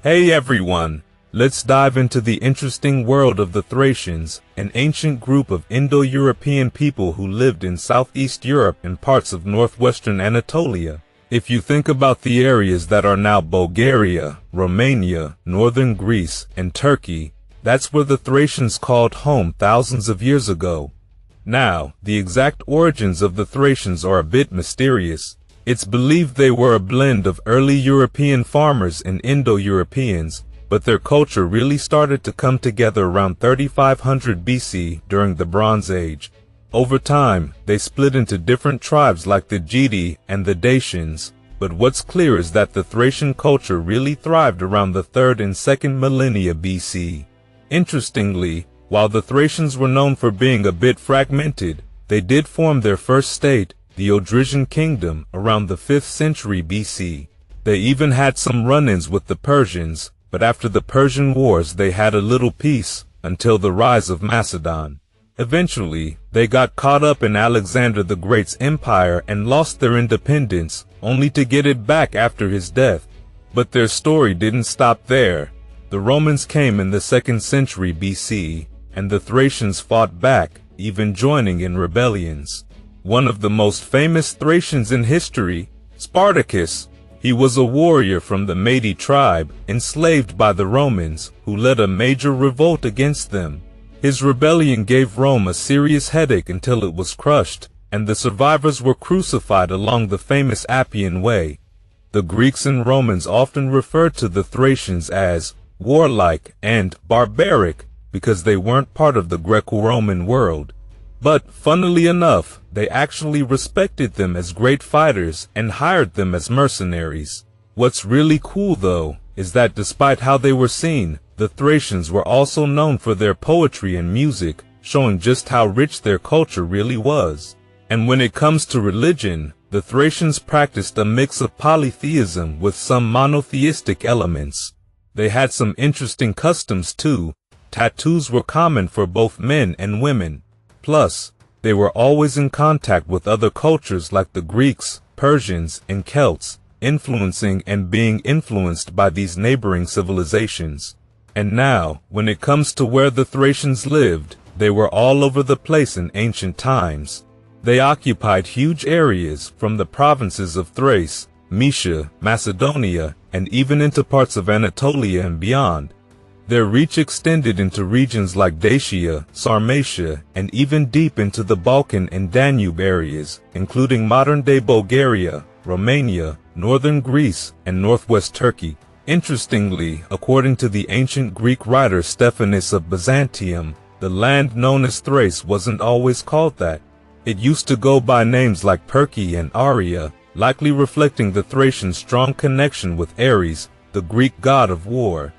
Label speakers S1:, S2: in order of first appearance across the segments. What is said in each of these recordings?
S1: Hey everyone! Let's dive into the interesting world of the Thracians, an ancient group of Indo-European people who lived in Southeast Europe and parts of northwestern Anatolia. If you think about the areas that are now Bulgaria, Romania, northern Greece, and Turkey, that's where the Thracians called home thousands of years ago. Now, the exact origins of the Thracians are a bit mysterious. It's believed they were a blend of early European farmers and Indo-Europeans, but their culture really started to come together around 3500 BC during the Bronze Age. Over time, they split into different tribes like the Geti and the Dacians, but what's clear is that the Thracian culture really thrived around the 3rd and 2nd millennia BC. Interestingly, while the Thracians were known for being a bit fragmented, they did form their first state, the Odrysian Kingdom, around the 5th century BC. They even had some run-ins with the Persians, but after the Persian Wars they had a little peace, until the rise of Macedon. Eventually, they got caught up in Alexander the Great's empire and lost their independence, only to get it back after his death. But their story didn't stop there. The Romans came in the 2nd century BC, and the Thracians fought back, even joining in rebellions. One of the most famous Thracians in history, Spartacus, he was a warrior from the Mede tribe, enslaved by the Romans, who led a major revolt against them. His rebellion gave Rome a serious headache until it was crushed, and the survivors were crucified along the famous Appian Way. The Greeks and Romans often referred to the Thracians as warlike and barbaric because they weren't part of the Greco-Roman world. But, funnily enough, they actually respected them as great fighters and hired them as mercenaries. What's really cool though, is that despite how they were seen, the Thracians were also known for their poetry and music, showing just how rich their culture really was. And when it comes to religion, the Thracians practiced a mix of polytheism with some monotheistic elements. They had some interesting customs too. Tattoos were common for both men and women. Plus, they were always in contact with other cultures like the Greeks, Persians, and Celts, influencing and being influenced by these neighboring civilizations. And now, when it comes to where the Thracians lived, they were all over the place in ancient times. They occupied huge areas from the provinces of Thrace, Mysia, Macedonia, and even into parts of Anatolia and beyond. Their reach extended into regions like Dacia, Sarmatia, and even deep into the Balkan and Danube areas, including modern-day Bulgaria, Romania, northern Greece, and northwest Turkey. Interestingly, according to the ancient Greek writer Stephanus of Byzantium, the land known as Thrace wasn't always called that. It used to go by names like Perki and Aria, likely reflecting the Thracians' strong connection with Ares, the Greek god of war.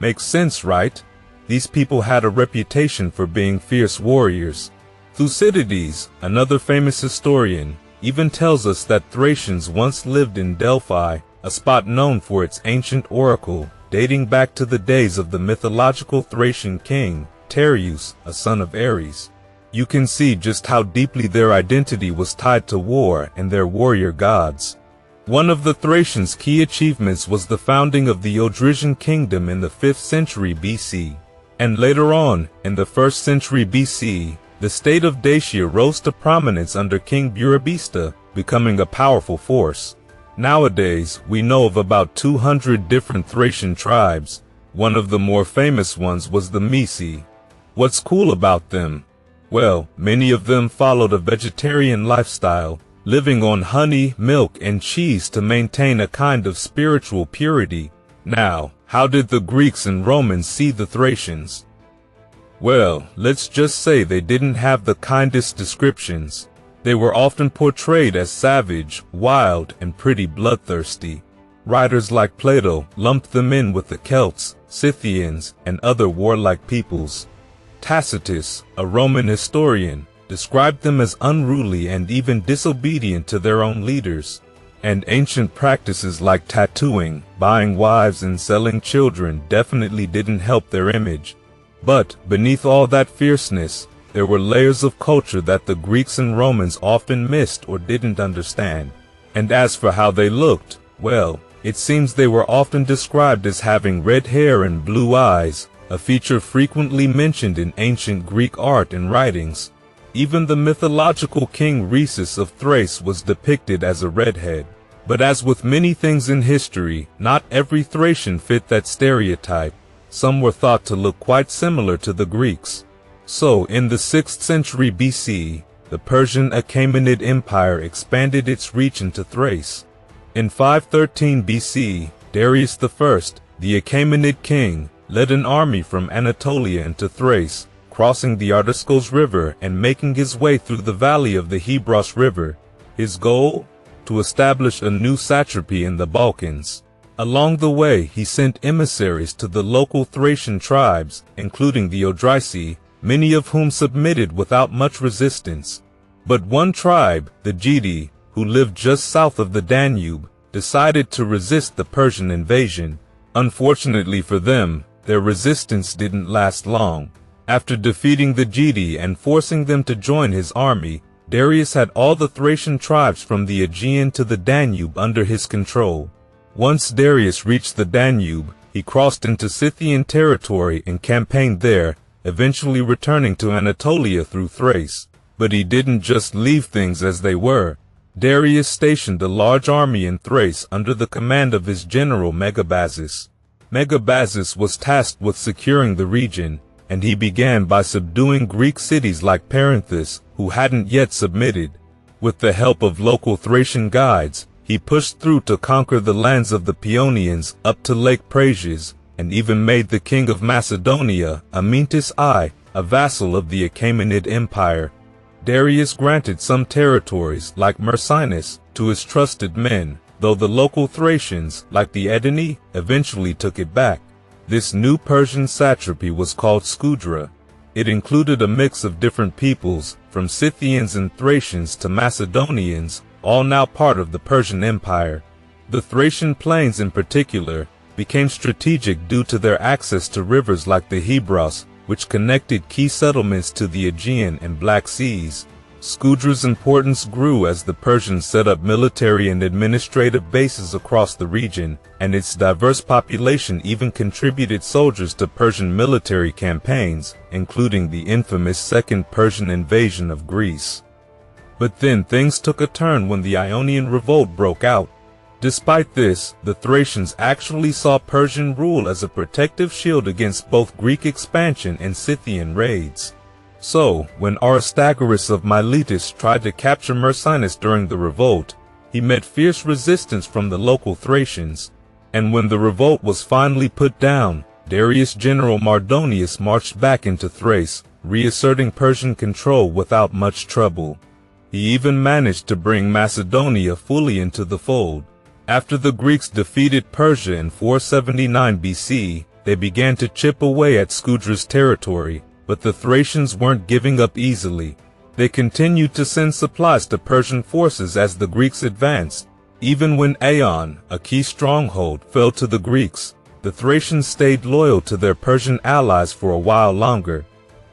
S1: Makes sense, right? These people had a reputation for being fierce warriors. Thucydides, another famous historian, even tells us that Thracians once lived in Delphi, a spot known for its ancient oracle, dating back to the days of the mythological Thracian king, Tereus, a son of Ares. You can see just how deeply their identity was tied to war and their warrior gods. One of the Thracians' key achievements was the founding of the Odrysian Kingdom in the 5th century BC. And later on, in the 1st century BC, the state of Dacia rose to prominence under King Burebista, becoming a powerful force. Nowadays, we know of about 200 different Thracian tribes. One of the more famous ones was the Mysi. What's cool about them? Well, many of them followed a vegetarian lifestyle, living on honey, milk, and cheese to maintain a kind of spiritual purity. Now, how did the Greeks and Romans see the Thracians? Well, let's just say they didn't have the kindest descriptions. They were often portrayed as savage, wild, and pretty bloodthirsty. Writers like Plato lumped them in with the Celts, Scythians, and other warlike peoples. Tacitus, a Roman historian, described them as unruly and even disobedient to their own leaders. And ancient practices like tattooing, buying wives, and selling children definitely didn't help their image. But beneath all that fierceness, there were layers of culture that the Greeks and Romans often missed or didn't understand. And as for how they looked, well, It seems they were often described as having red hair and blue eyes, a feature frequently mentioned in ancient Greek art and writings. Even the mythological king Rhesus of Thrace was depicted as a redhead. But as with many things in history, not every Thracian fit that stereotype. Some were thought to look quite similar to the Greeks. So, in the 6th century BC, the Persian Achaemenid Empire expanded its reach into Thrace. In 513 BC, Darius I, the Achaemenid king, led an army from Anatolia into Thrace, crossing the Artiscos River and making his way through the valley of the Hebros River. His goal? To establish a new satrapy in the Balkans. Along the way, he sent emissaries to the local Thracian tribes, including the Odrysi, many of whom submitted without much resistance. But one tribe, the Gedi, who lived just south of the Danube, decided to resist the Persian invasion. Unfortunately for them, their resistance didn't last long. After defeating the Gedi and forcing them to join his army, Darius had all the Thracian tribes from the Aegean to the Danube under his control. Once Darius reached the Danube, he crossed into Scythian territory and campaigned there, eventually returning to Anatolia through Thrace. But he didn't just leave things as they were. Darius stationed a large army in Thrace under the command of his general Megabazus. Megabazus was tasked with securing the region, and he began by subduing Greek cities like Perinthus, who hadn't yet submitted. With the help of local Thracian guides, he pushed through to conquer the lands of the Paeonians up to Lake Prasius, and even made the king of Macedonia, Amyntas I, a vassal of the Achaemenid Empire. Darius granted some territories, like Myrsinus, to his trusted men, though the local Thracians, like the Edeni, eventually took it back. This new Persian satrapy was called Scudra. It included a mix of different peoples, from Scythians and Thracians to Macedonians, all now part of the Persian Empire. The Thracian plains in particular became strategic due to their access to rivers like the Hebros, which connected key settlements to the Aegean and Black Seas. Scudra's importance grew as the Persians set up military and administrative bases across the region, and its diverse population even contributed soldiers to Persian military campaigns, including the infamous Second Persian invasion of Greece. But then things took a turn when the Ionian Revolt broke out. Despite this, the Thracians actually saw Persian rule as a protective shield against both Greek expansion and Scythian raids. So, when Aristagoras of Miletus tried to capture Myrsinus during the revolt, he met fierce resistance from the local Thracians. And when the revolt was finally put down, Darius' general Mardonius marched back into Thrace, reasserting Persian control without much trouble. He even managed to bring Macedonia fully into the fold. After the Greeks defeated Persia in 479 BC, they began to chip away at Scudra's territory. But the Thracians weren't giving up easily. They continued to send supplies to Persian forces as the Greeks advanced. Even when Eion, a key stronghold, fell to the Greeks, the Thracians stayed loyal to their Persian allies for a while longer.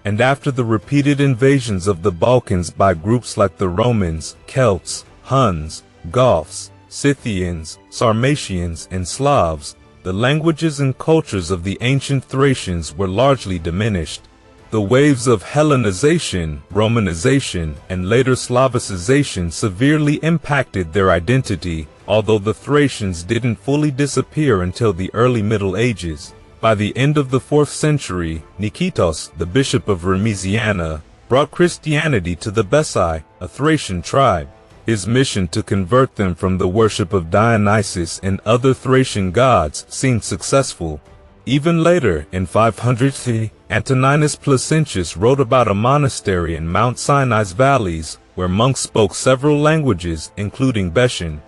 S1: And after the repeated invasions of the Balkans by groups like the Romans, Celts, Huns, Goths, Scythians, Sarmatians, and Slavs, the languages and cultures of the ancient Thracians were largely diminished. The waves of Hellenization, Romanization, and later Slavicization severely impacted their identity, although the Thracians didn't fully disappear until the early Middle Ages. By the end of the 4th century, Nikitos, the bishop of Remesiana, brought Christianity to the Besai, a Thracian tribe. His mission to convert them from the worship of Dionysus and other Thracian gods seemed successful. Even later, in 500 Antoninus Placentius wrote about a monastery in Mount Sinai's valleys, where monks spoke several languages, including Betian.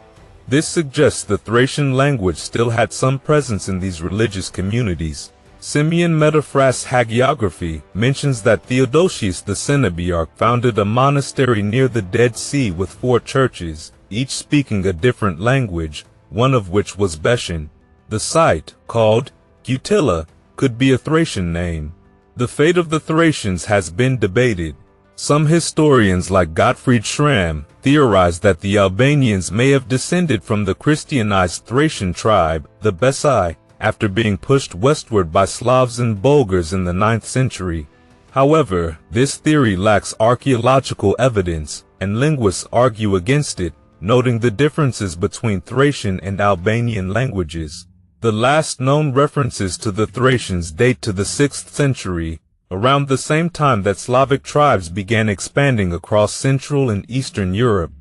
S1: This suggests the Thracian language still had some presence in these religious communities. Simeon Metaphras' hagiography mentions that Theodosius the Cenobiarch founded a monastery near the Dead Sea with 4 churches, each speaking a different language, one of which was Betian. The site, called Cutilla, could be a Thracian name. The fate of the Thracians has been debated. Some historians like Gottfried Schramm theorize that the Albanians may have descended from the Christianized Thracian tribe, the Besai, after being pushed westward by Slavs and Bulgars in the 9th century. However, this theory lacks archaeological evidence, and linguists argue against it, noting the differences between Thracian and Albanian languages. The last known references to the Thracians date to the 6th century, around the same time that Slavic tribes began expanding across Central and Eastern Europe.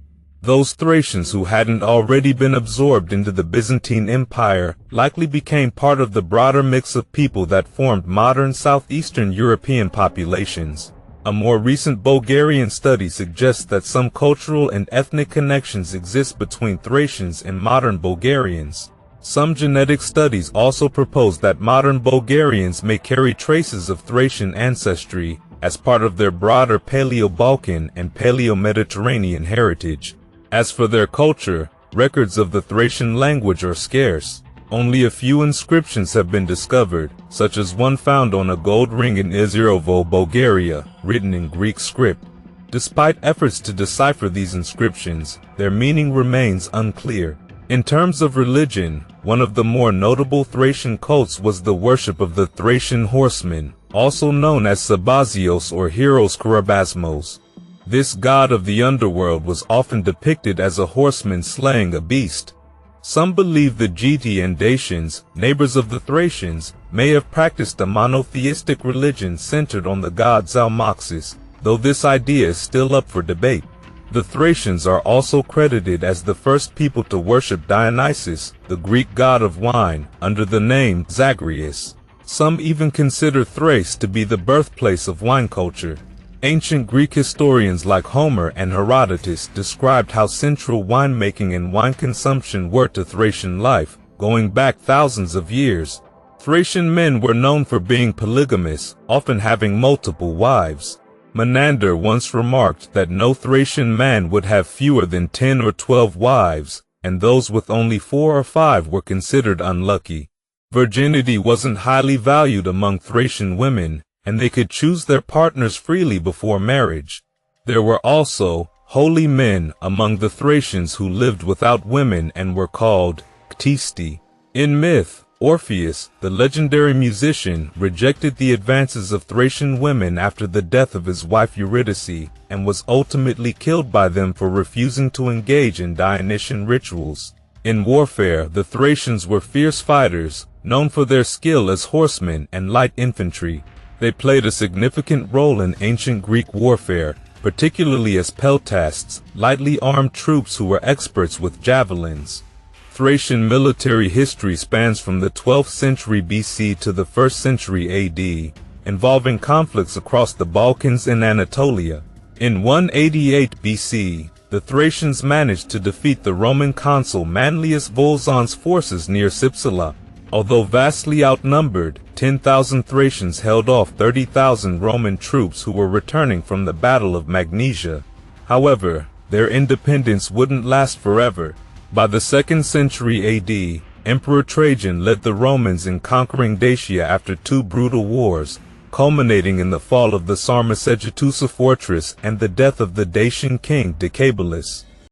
S1: Those Thracians who hadn't already been absorbed into the Byzantine Empire likely became part of the broader mix of people that formed modern Southeastern European populations. A more recent Bulgarian study suggests that some cultural and ethnic connections exist between Thracians and modern Bulgarians. Some genetic studies also propose that modern Bulgarians may carry traces of Thracian ancestry as part of their broader Paleo-Balkan and Paleo-Mediterranean heritage. As for their culture, records of the Thracian language are scarce. Only a few inscriptions have been discovered, such as one found on a gold ring in Izirovo, Bulgaria, written in Greek script. Despite efforts to decipher these inscriptions, their meaning remains unclear. In terms of religion, one of the more notable Thracian cults was the worship of the Thracian horsemen, also known as Sabazios or Heros Karabasmos. This god of the underworld was often depicted as a horseman slaying a beast. Some believe the Geti and Dacians, neighbors of the Thracians, may have practiced a monotheistic religion centered on the god Zalmoxis, though this idea is still up for debate. The Thracians are also credited as the first people to worship Dionysus, the Greek god of wine, under the name Zagreus. Some even consider Thrace to be the birthplace of wine culture. Ancient Greek historians like Homer and Herodotus described how central winemaking and wine consumption were to Thracian life, going back thousands of years. Thracian men were known for being polygamous, often having multiple wives. Menander once remarked that no Thracian man would have fewer than 10 or 12 wives, and those with only 4 or 5 were considered unlucky. Virginity wasn't highly valued among Thracian women, and they could choose their partners freely before marriage. There were also holy men among the Thracians who lived without women and were called Ctisti. In myth, Orpheus, the legendary musician, rejected the advances of Thracian women after the death of his wife Eurydice, and was ultimately killed by them for refusing to engage in Dionysian rituals. In warfare, the Thracians were fierce fighters, known for their skill as horsemen and light infantry. They played a significant role in ancient Greek warfare, particularly as peltasts, lightly armed troops who were experts with javelins. Thracian military history spans from the 12th century BC to the 1st century AD, involving conflicts across the Balkans and Anatolia. In 188 BC, the Thracians managed to defeat the Roman consul Manlius Volson's forces near Sipsala. Although vastly outnumbered, 10,000 Thracians held off 30,000 Roman troops who were returning from the Battle of Magnesia. However, their independence wouldn't last forever. By the 2nd century AD, Emperor Trajan led the Romans in conquering Dacia after 2 brutal wars, culminating in the fall of the Sarmisegetusa fortress and the death of the Dacian king Decebalus.